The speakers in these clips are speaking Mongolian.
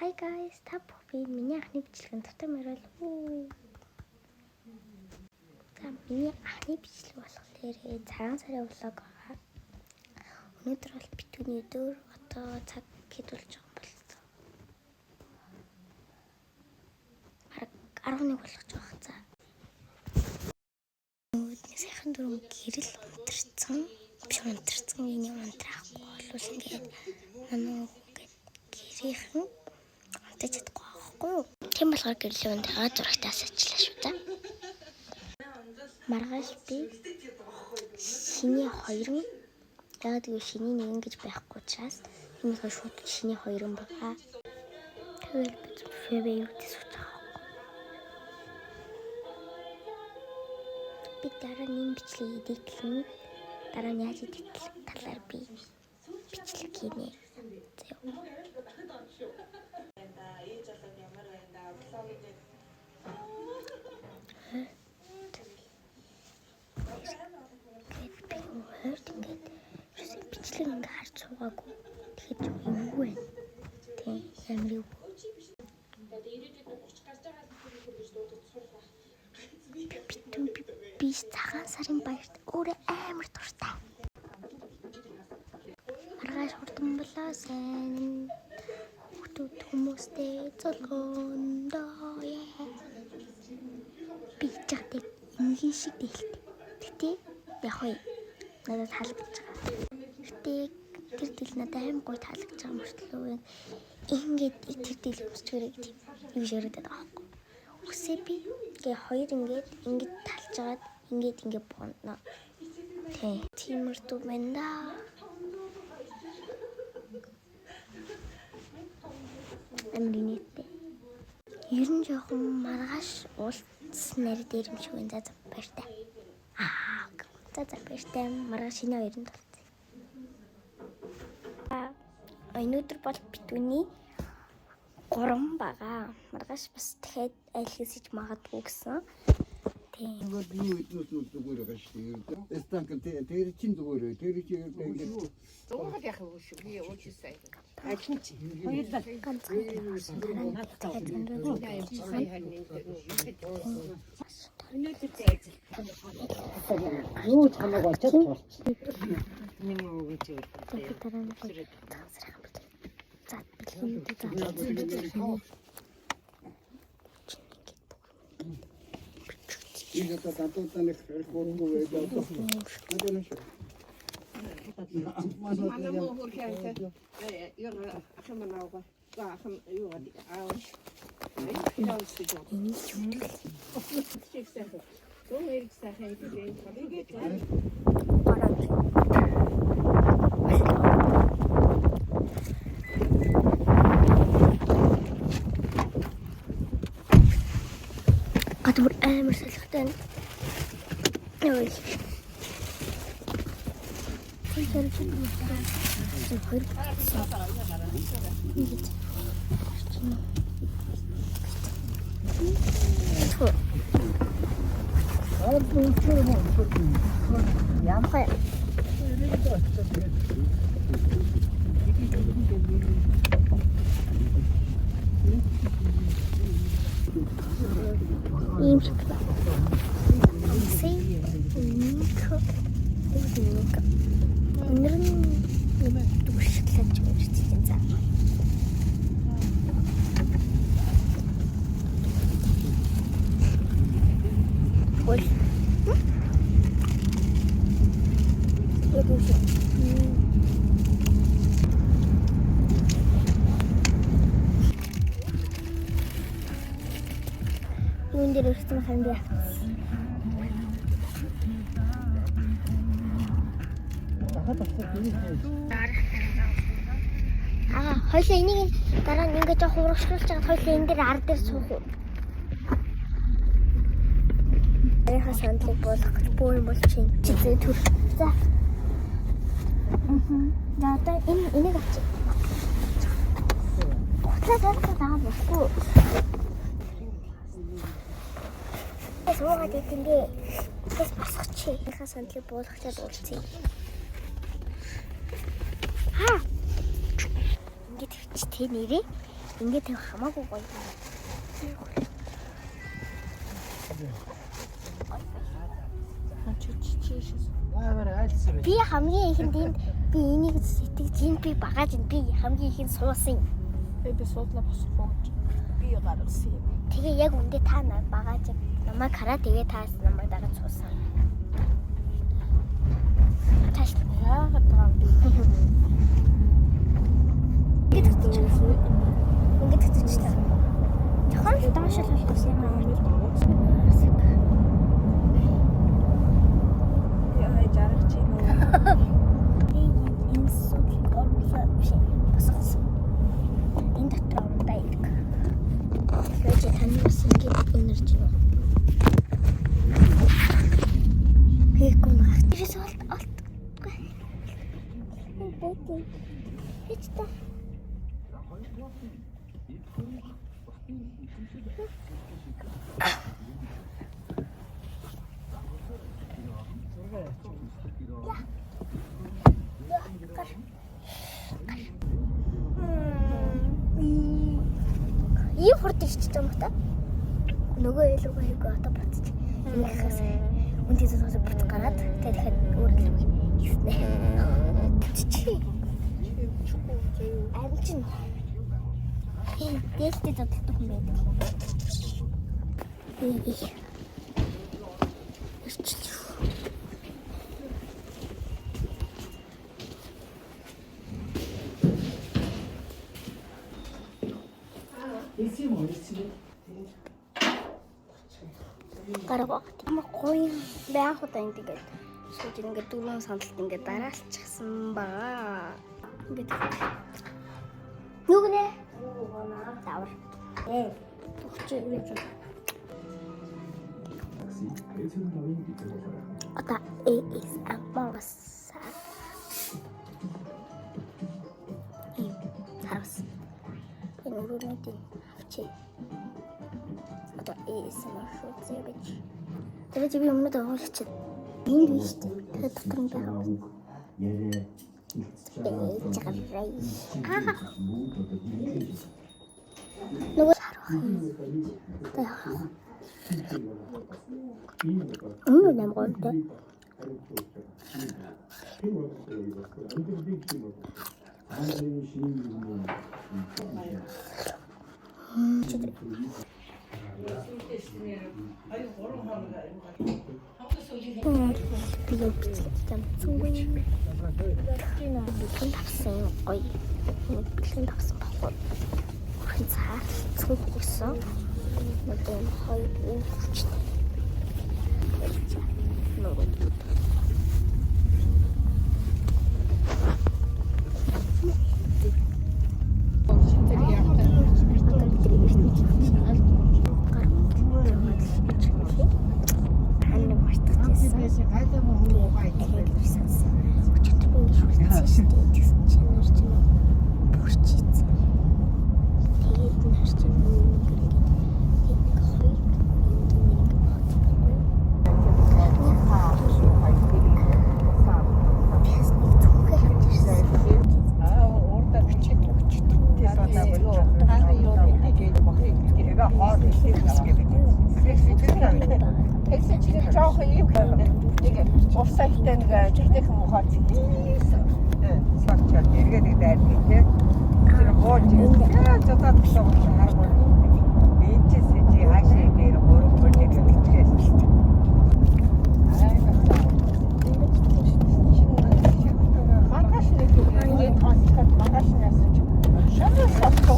Hi guys, та бүхэн миний анхны бичлэгэн дотор мөрөл. Миний анхны бичлэг болохоор цагаан сарын влог байгаа. Өнөөдөр бол битүүний өдөр одоо цаг хэдүүлж байгаа болцсон. 11 болгож байгаа цаа. Өөдний сайхан дөрөв гэрэл унтарцсан. Биш унтарцсан миний унтраахгүй болвол ингээд манай гэрийнхэн унтаж чадахгүй байхгүй юу? Тийм болохоор гэрлийн унтраа зурагтаас ажиллаа шүү дээ. Маргааш би шиний 2 яагаад гэвэл шиний 1 гэж байхгүй учраас тийм болохоор шууд шиний 2 байгаа. Тэгвэл би фэвэ юу гэсэн үг би дараа нь бичлэг эдитлэн дараа нь яаж эдитлэх талаар би бичлэг хийнэ. Бичлэг ингээ харж суугаагүй. Тэгэхээр юм уу вэ? Тэг ямар юу? Би цагаан сарын баярт өөрөө амар дуртай. Маргааш хурдан болоо сайн хүмүүстэй золгондоо би чигтэй ингийн шиг дэлт. Гэтэ яг хөө надад таалагдж байгаа. Гэтэ тэр дил надад амар гоё таалагдж байгаа мөртлөө ингээд тэр дил өсчгөрэй гэдэг юм ширээдэг аахгүй. Үсээ би гээ хоёр ингээд талж агаад ингээд бооно. Тиймэрдүү байна да. Амринэтэй. Ер нь жоохон маргааш уулс нар дээр юм шиг энэ зав баяртай. За баяртай маргааш шинэ 2-нд болцсон. Өнөөдөр бол битүүний 3 байгаа. Маргааш бас дахиад айл хийсэж магадгүй гэсэн. Тийм. Вот ну зүгээр байгаа шүү дээ. Эстанк тэр чин зүгээр. Тэр чинь ингээд Зуухад яах вэ шүү. Би уулзсан. Ачин чи. Хоёулаа ганцхан ирсэн дараа Юу чамайг очоод нэг юм гэж 이거 다 단단히 걸고 외다도 하는 거. Манай муу хөрхиэнтэй яг ахын манаагаа ахын юу аа гадуур амар салхитай. Ой. Ямхай. Ийм шиг байна. Өнөр нь дүршгэлж ирчихсэн за. Ой. Юун дээр ирсэн ханд явцсан. Хоёлаа энийг дараа нь ингээд жоох урагшруулж чагаад хоёлаа энэ дээр ар дээр суух уу? Яха сандлыг болох гэж бөө юм бол чинь зээ төр. За. За одоо энийг авчих. Хутлаа дараа болохгүй. Суугаад идэндээ бас босгочих. Яха сандлыг буулгачаад уулзъя. Ингээд чи тэ нэрээ Ингээд тэг хамаагүй гоё. Би хамгийн ихэнд энд би энийг сэтгэж энд би багаж энд би хамгийн ихэнд суусан. Би суудлаа босохгүй гэж. Би гаргасан юм. Тэгээ яг үндэ та багаж намайг хараа тэгээ таас намайг дагаад суусан. Таш Яагаад байгаа юм бэ? Ингээд хэвчээ. Ингээд хэвчээ. Яхан таашаал болсон юм аа. Яа, жаргах чинь үү? Энэ сүүлийн орлоо биш босгосон. Энэ дотор ондаа ирэх. Тэгэж таньс ингээд энержи юу. Хэкун хатчихс болт. Бэтэн. Хэвчээ. Ийм хурд ичж байгаа юм та. Нөгөө илүү хийгээ одоо батчих. Энийхээс үнтэй зүйлс бут гараад тэгээд дахиад өөр илүү хийснэ. Чи. Амчин. Дээлтэй задлах юм байдаг. Гараа юм гоё байх удаа ингээд сууж ингээд дөрвөн сандалт ингээд дараалчихсан баа. Ингээд нүгнэ давар тухч ингэж одоо is амбас харс энэ өрөөний авчи одоо is маршрут зэвэж тэгээд би өмнөд оруулчих энэ биш тэгээд дотор нь байгаа нөгөө нам гонтой бэлэн тавсан гоё бэлэн тавсан баггүй хөрхөн цаа цүнх гэсэн одоо хоёр өвчтэй нөгөө Offside-тэй нэг жигтэйхэн мухац хийсэн. Сарчаад эргээд дайрдаг тийм. Тэр бооч зодод болсон харгуй. Энэчээс чи хаашаа дээр бүр нэг тэгчээс. Маргаш нэг ингээд хасаад маргаш яасан чи. Шамаа сатто.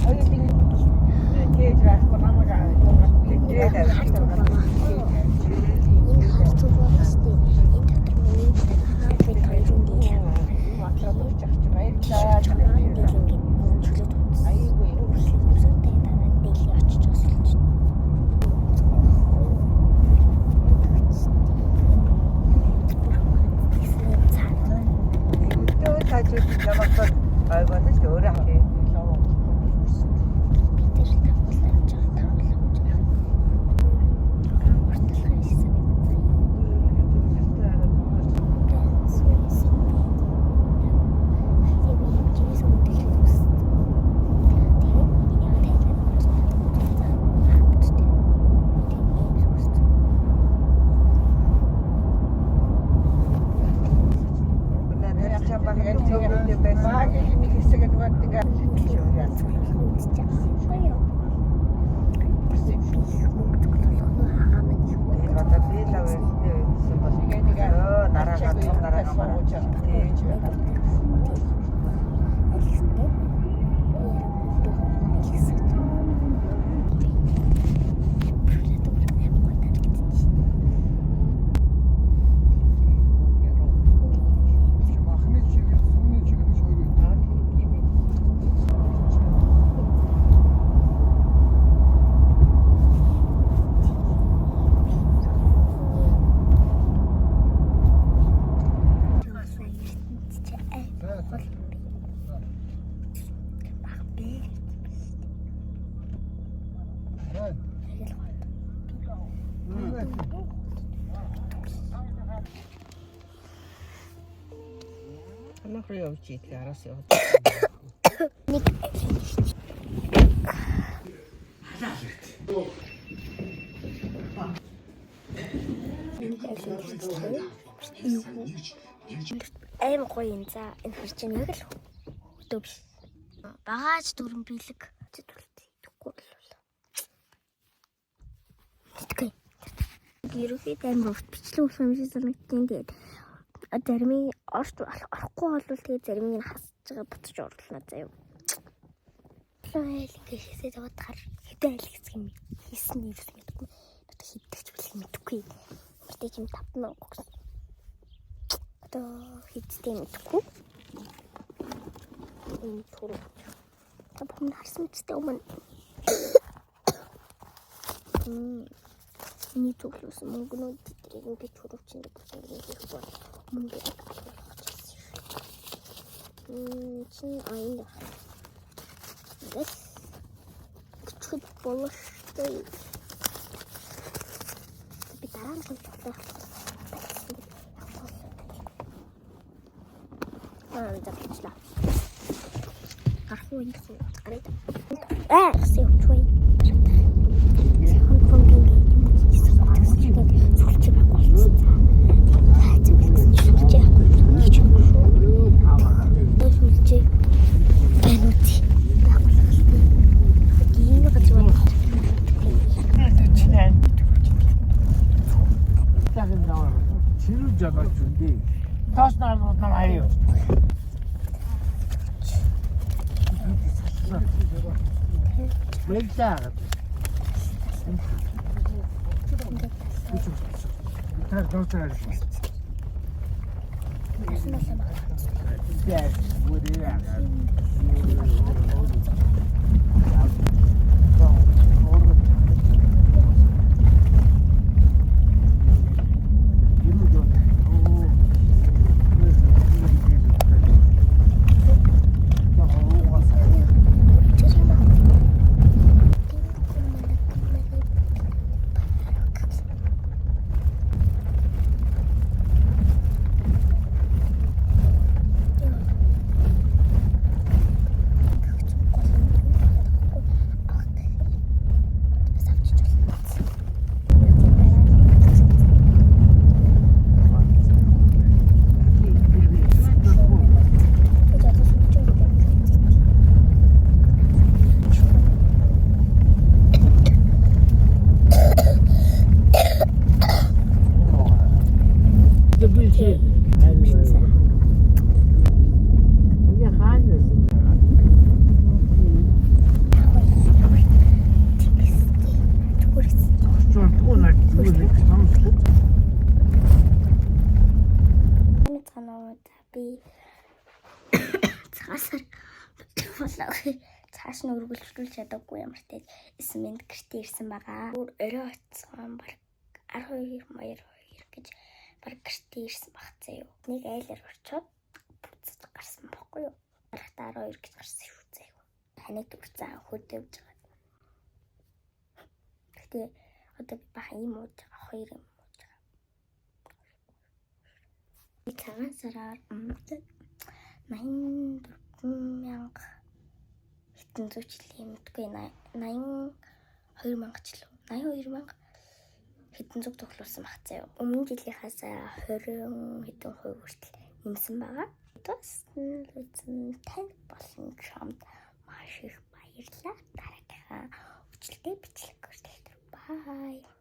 Хоёрын тэгээд рахт намага тэгээд айгүй Нахруу явж идэх араас яваад. Нэг аим гоё юм за энэ харж байгаа яг л өдөө биш. Багаж дөрөн бэлэг тэгэхгүй болов. Тэгтээ. Гэрүүхий амир урт бичлэг болох юм шиг санагдтiin тэгээд зарим орч орохгүй бол тэгээд зарим нь хасж байгаа буцаж орлоо заяа. Плайл гэхээсээ таваад хар хэдэн айл хэсэг юм хийсэн юм ерөөс мэдгүй. Одоо хийдэгч билэг мэдгүй. Мөртэй чим 5000 гэсэн. Одоо хийдтэй мэдгүй. Энэ тур. Tapos харсан мэт өмнө. Миний төглөөс мөнгөнүүд тэрийг ингэж хөрөвчөнд гэсэн юм хэлсэн. Мөнгө чин айн Yes. Küçük boluştu. Bir taraf koydu. Започла. Арху инкс открыт. Все учой. Тоос нарууд нам аяа. Мэлзаа. Тар доцоор. Яа, бүрээ. Цааш нь өргөлжүүлж чадаагүй ямар ч эсмэнд гэртээ ирсэн байгаа. Өөр орой оцсон баг 12 гэж баг гэртээ ирсэн баг заяа. Нэг айлаар орчоод буцаж гарсан баггүй юу. Барахта 12 гэж гарсан шүү заяа. Таныг үрцэн хөдөөж байгаа. Гэтэ одоо бах юм уу хоёр юм уу. Цагаан сараар 84,000 хэдэн зуун жилийн мэдгүй 82,000 ч лөө 82,000 хэдэн зуун тоглуулсан баг заяа. Өмнө жилийнхаас 20 хэдэн хувь хүртэл нэмсэн байгаа. Бас тань болсон чамд маш их баярлалаа. Дараагийнхаа өвчлөлтэй бичлэг хүртэл. Bye.